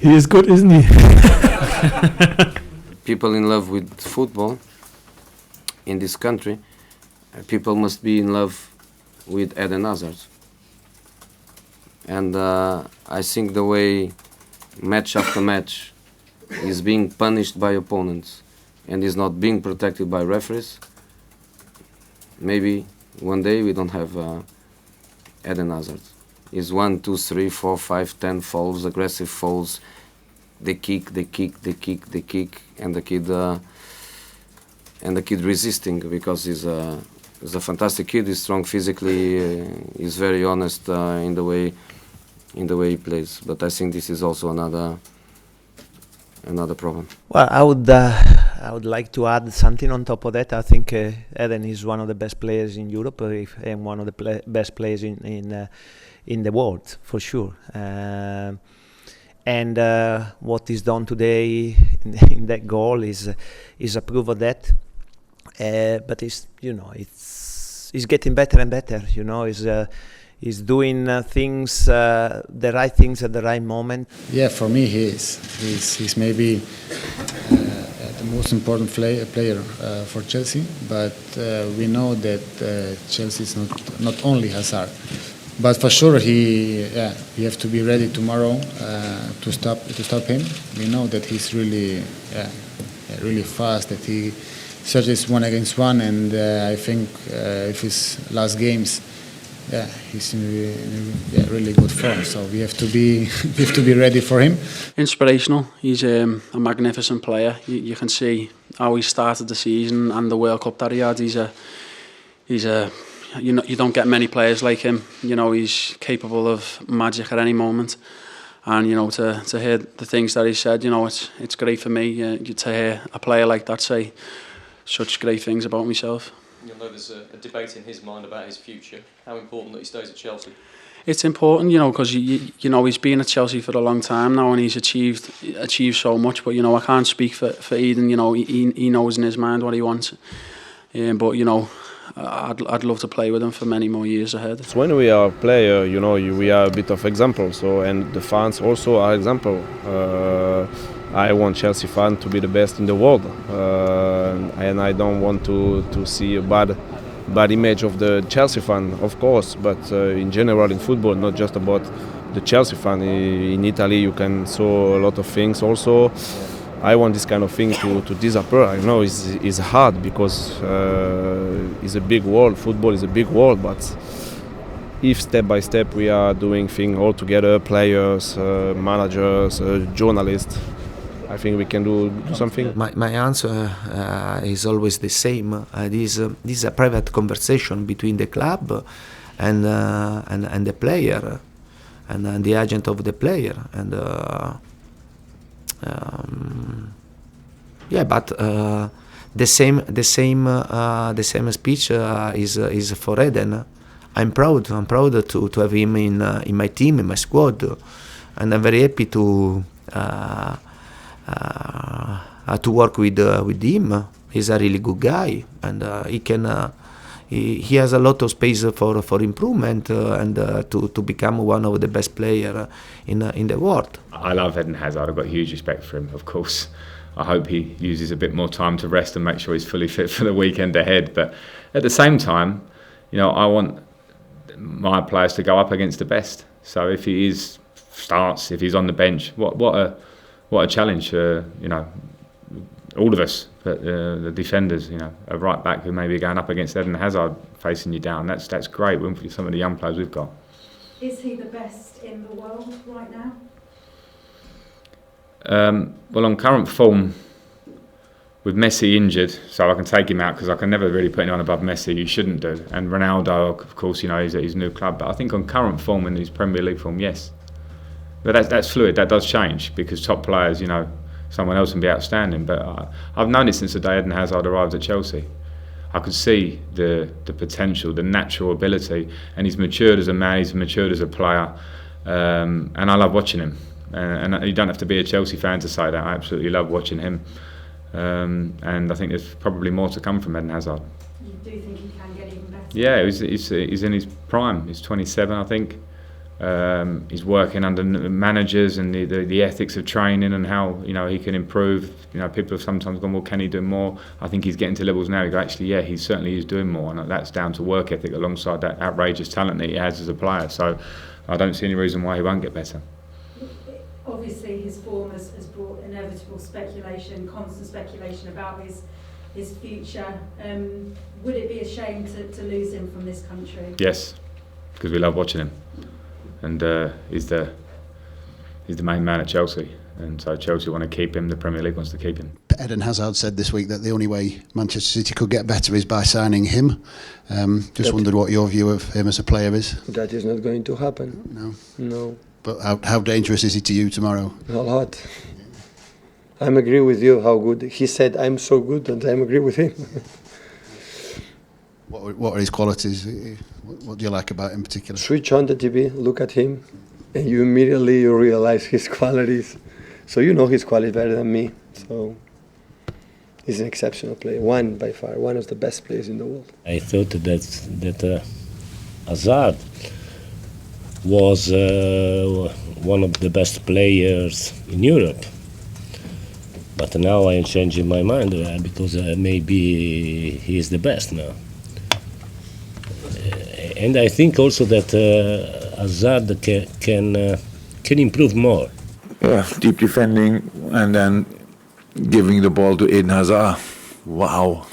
He is good, isn't he? People in love with football in this country, people must be in love with Eden Hazard. And I think the way match after match is being punished by opponents and is not being protected by referees, maybe one day we don't have Eden Hazard. It's 1, 2, 3, 4, 5, 10 fouls, aggressive fouls. They kick, and the kid resisting because he's a fantastic kid. He's strong physically. He's very honest in the way he plays. But I think this is also another problem. Well, I would like to add something on top of that. I think Eden is one of the best players in Europe, and one of the best players in the world, for sure. And what is done today in that goal is a proof of that. But it's getting better and better. He's doing things, the right things at the right moment. Yeah, for me he's maybe the most important player for Chelsea. But we know that Chelsea is not only Hazard. But for sure, we have to be ready tomorrow to stop him. We know that he's really fast. That he searches 1-against-1, and I think if his last games, he's in really good form. So we have to be ready for him. Inspirational. He's a magnificent player. You can see how he started the season and the World Cup that he had. He's a you don't get many players like him. He's capable of magic at any moment, and to hear the things that he said, it's great for me to hear a player like that say such great things about myself. You'll know there's a debate in his mind about his future. How important that he stays at Chelsea? It's important, because he's been at Chelsea for a long time now, and he's achieved so much. But I can't speak for Eden. He knows in his mind what he wants. But I'd love to play with him for many more years ahead. So when we are a player, we are a bit of example. So, and the fans also are example. I want Chelsea fan to be the best in the world, and I don't want to see a bad image of the Chelsea fan, of course. But in general, in football, not just about the Chelsea fan. In Italy, you can saw a lot of things also. I want this kind of thing to disappear. I know it's hard because it's a big world. Football is a big world, but if step by step we are doing things all together, players, managers, journalists, I think we can do something. My answer is always the same. This is a private conversation between the club and the player and the agent of the player. And but the same speech is for Eden. I'm proud to have him in my team, in my squad, and I'm very happy to work with him. He's a really good guy, and he has a lot of space for improvement and to become one of the best players in the world. I love Eden Hazard. I've got huge respect for him, of course. I hope he uses a bit more time to rest and make sure he's fully fit for the weekend ahead. But at the same time, I want my players to go up against the best. So if he starts, if he's on the bench, what a challenge! All of us, the defenders, a right back who may be going up against Eden Hazard facing you down. That's great with some of the young players we've got. Is he the best in the world right now? Well, on current form, with Messi injured, so I can take him out because I can never really put anyone above Messi. You shouldn't do. And Ronaldo, of course, he's at his new club. But I think on current form and his Premier League form, yes. But that's fluid. That does change because top players, someone else can be outstanding. But I've known it since the day Eden Hazard arrived at Chelsea. I could see the potential, the natural ability, and he's matured as a man. He's matured as a player, and I love watching him. And you don't have to be a Chelsea fan to say that. I absolutely love watching him. And I think there's probably more to come from Eden Hazard. You do think he can get even better? Yeah, he's in his prime. He's 27, I think. he's working under managers and the ethics of training and how he can improve. People have sometimes gone, well, can he do more? I think he's getting to levels now. You go, actually, yeah, he certainly is doing more, and that's down to work ethic alongside that outrageous talent that he has as a player. So I don't see any reason why he won't get better. Obviously, his form has brought inevitable speculation, constant speculation about his future. Would it be a shame to lose him from this country? Yes, because we love watching him, and he's the main man at Chelsea, and so Chelsea want to keep him. The Premier League wants to keep him. Eden Hazard said this week that the only way Manchester City could get better is by signing him. Just wondered what your view of him as a player is. That is not going to happen. No. But how dangerous is he to you tomorrow? A lot. I agree with you how good. He said I'm so good, and I agree with him. What are his qualities? What do you like about him in particular? Switch on the TV, look at him, and you immediately realize his qualities. So you know his qualities better than me. So he's an exceptional player, by far, one of the best players in the world. I thought that Hazard was one of the best players in Europe. But now I am changing my mind because maybe he is the best now. And I think also that Hazard can improve more. Yeah, deep defending and then giving the ball to Eden Hazard. Wow.